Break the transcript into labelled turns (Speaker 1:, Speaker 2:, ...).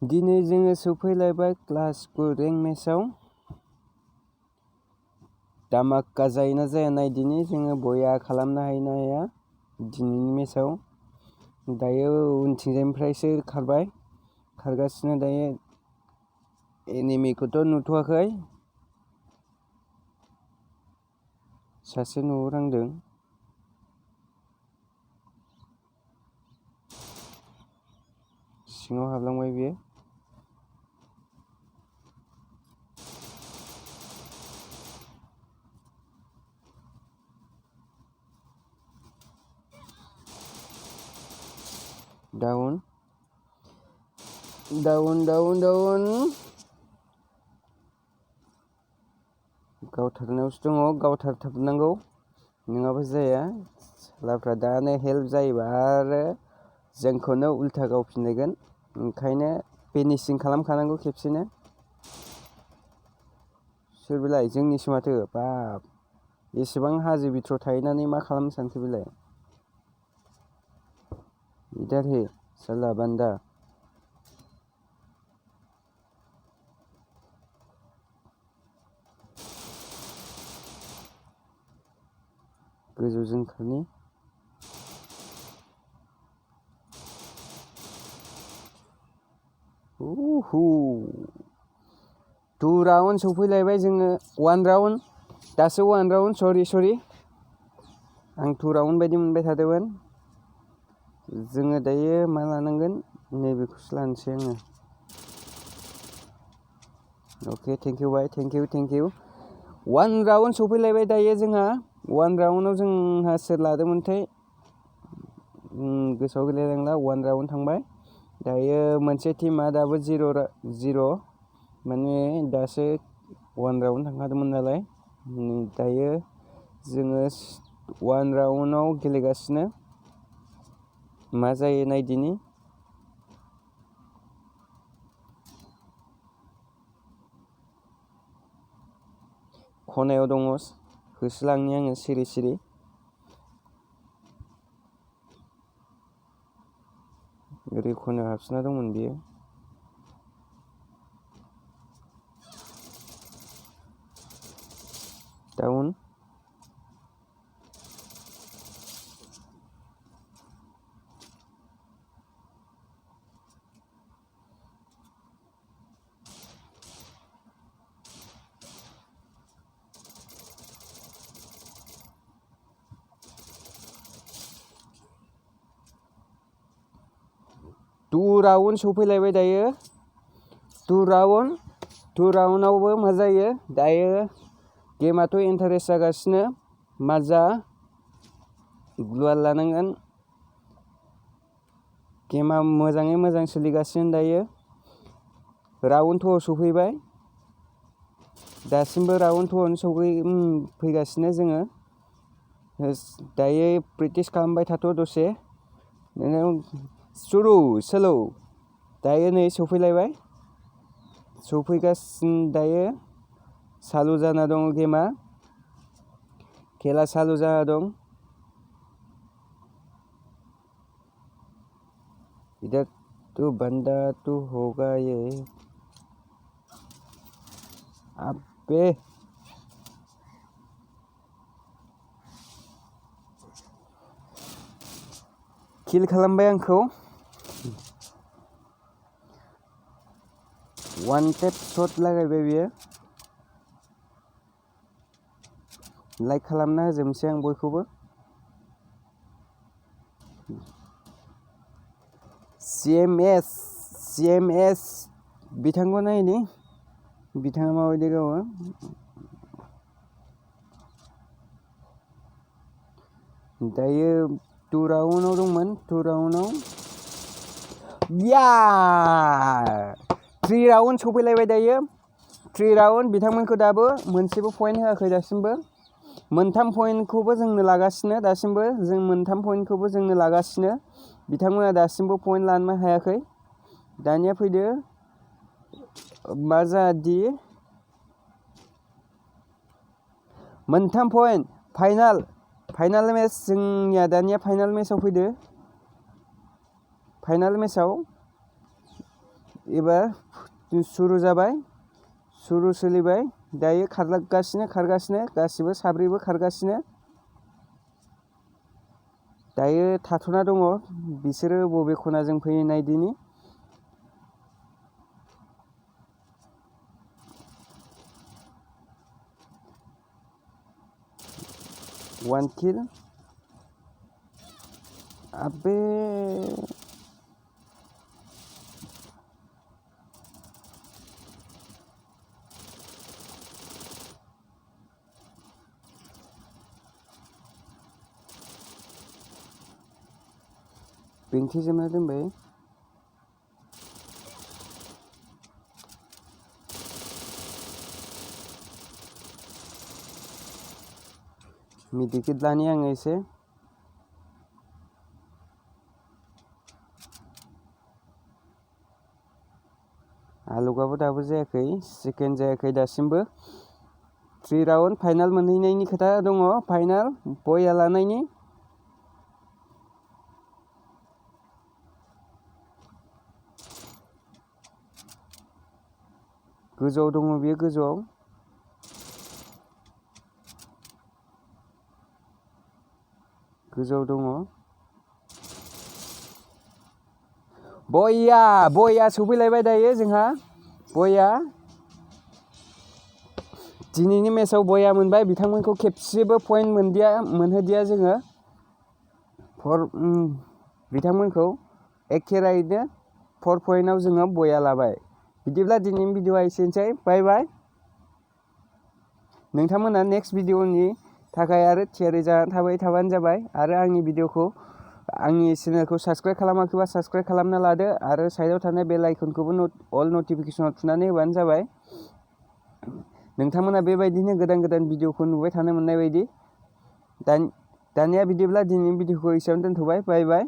Speaker 1: दिनै जोङो सफैलायबाय class 9 rank मेचआव। धामाका जायोना जाया नायदिनि जोङो बया खालामनो हायो ना हाया दिनैनि मेचआव। दायो उनथिंजायनिफ्रायसो खारगासिनो दायो। एनिमिखौथ' नुथ'वाखै, सासे नुहुरहांदों। सिङाव हाबलांबाय बियो। डाउन। गावथारनायावसो दङ, गावथारनांगौ नङाबा जाया। सालाफ्रा दानो हेल्प जायोबा आरो जोंखौनो उल्था गावफिनलायगोन। ओंखायनो फिनिशिं खालामखानांगौ खेबसेनो। सोर बेलाय? जोंनिसो माथो। बाब, एसेबां हाजो बिथोराव थाहैनानै मा खालामनो सानखो बेलाय? इधर है साला बान्दा। गोजौजों खारनि। टु राउन्ड सफैलायबाय जोङो। 1 राउन्ड, दासो 1 राउन्ड। सरि आं 2 राउन्ड बायदि मोनबाय थादोंमोन। जोङो दायो मा लानांगोन? नैबेखौसो लानोसै आङो। Okay, thank you bye, thank you. 1 round सफैलायबाय दायो जोंहा। 1 राउन्डआव जोंहा सोर लादोंमोनथाय गोसोआव गैलायलांला। 1 राउन्ड थांबाय। दायो मोनसे टिमा दाबो 0 माने दासो 1 राउन्ड थांखादोंमोन नालाय। दायो जोङो 1 राउन्डआव गेलेगासिनो। मा जायो नायदिनि। खनायाव दङ, होसोलांनि आङो सिरि। ओरै खनायाव हाबसोना दंमोन बियो। डाउन। टु राउन्ड सफैलायबाय दायो। 2 राउन्डआवबो मा जायो? दायो गेमाथ' इन्टारेस्ट जागासिनो। माजा ग्लुवाल लानांगोन। गेमा मोजाङै मोजां सोलिगासिनो दायो। राउन्ड 2आव सफैबाय। दासिमबो राउन्ड 2आवनो फैगासिनो जोङो। दायो प्रेक्टिस खालामबाय थाथ' दसे। स्ल' दायो नै सफैलायबाय। सफैगासिनो दायो। चालु जाना दं गेमा। खेला चालु जाना दं। इधर तो बंदा तो होगा ये। अबे किल खालामबाय आंखौ। 1 टेप शट लागायबाय बियो। लाइक खालामना होजोबनोसै आं बयखौबो। CMS बिथांखौ नायनि बिथाङा माबायदि गावो। दायो 2 राउन्डआव दंमोन। 2 राउन्डआव 3 राउन्ड सफैलायबाय दायो। 3 राउन्ड बिथांमोनखौ दाबो मोनसेबो पइन्ट होआखै दासिमबो। 3 पइन्टखौबो जोंनो लागासिनो दासिमबो। जों 3 पइन्टखौबो जोंनो लागासिनो। बिथांमोना दासिमबो पइन्ट लानो हायाखै। दानिया फैदो मा जादि 3 पइन्ट फाइनाल मेच। जोंनिया दानिया फाइनाल मेचआव फैदो। फाइनाल मेचआव एबार सुरु जाबाय, सुरु सोलिबाय। दायो खारगासिनो गासिबो साब्रैबो खारगासिनो। दायो थाथ'ना दङ, बिसोरो बबे खनाजों फैयो नायदिनि। वन किल। आबे बेंथेजोबना दोनबाय। मिडिकेट लानि आङो एसे। आलुगाबो दाबो जायाखै, सेकेन्ड जायाखै दासिमबो। 3 राउन्ड फाइनाल मोनहैनायनि खोथा दङ, फाइनाल बया लानायनि। गोजौआव दङ बियो, गोजौआव। गोजौआव दङ। बया सफैलायबाय दायो जोंहा। बया दिनैनि मेचआव बया मोनबाय। बिथांमोनखौ खेबसेबो पइन्ट मोनहोदिया जोङो। बिथांमोनखौ एखेरायैनो 4 पइन्टआव जोङो बया लाबाय। बिदिब्ला दिनैनि भिडिअआ एसेनोसै। बाय बाय। नोंथांमोना नेक्स्ट भिडिअनि थाखाय आरो थियारि जानानै थाबाय थाबानो जाबाय। आरो आंनि भिडिअखौ, आंनि चेनेलखौ साबस्क्राइब खालामाखैबा साबस्क्राइब खालामना लादो। आरो साइडआव थानाय बेल आइकनखौबो अल नटिफिकेसनाव थुनानै होबानो जाबाय। नोंथांमोना बेबायदिनो गोदान गोदान भिडिअखौ नुबाय थानो मोननाय बायदि। दानिया बिदिब्ला दिनैनि भिडिअखौ एसेयावनो दोनथ'बाय। बाय बाय।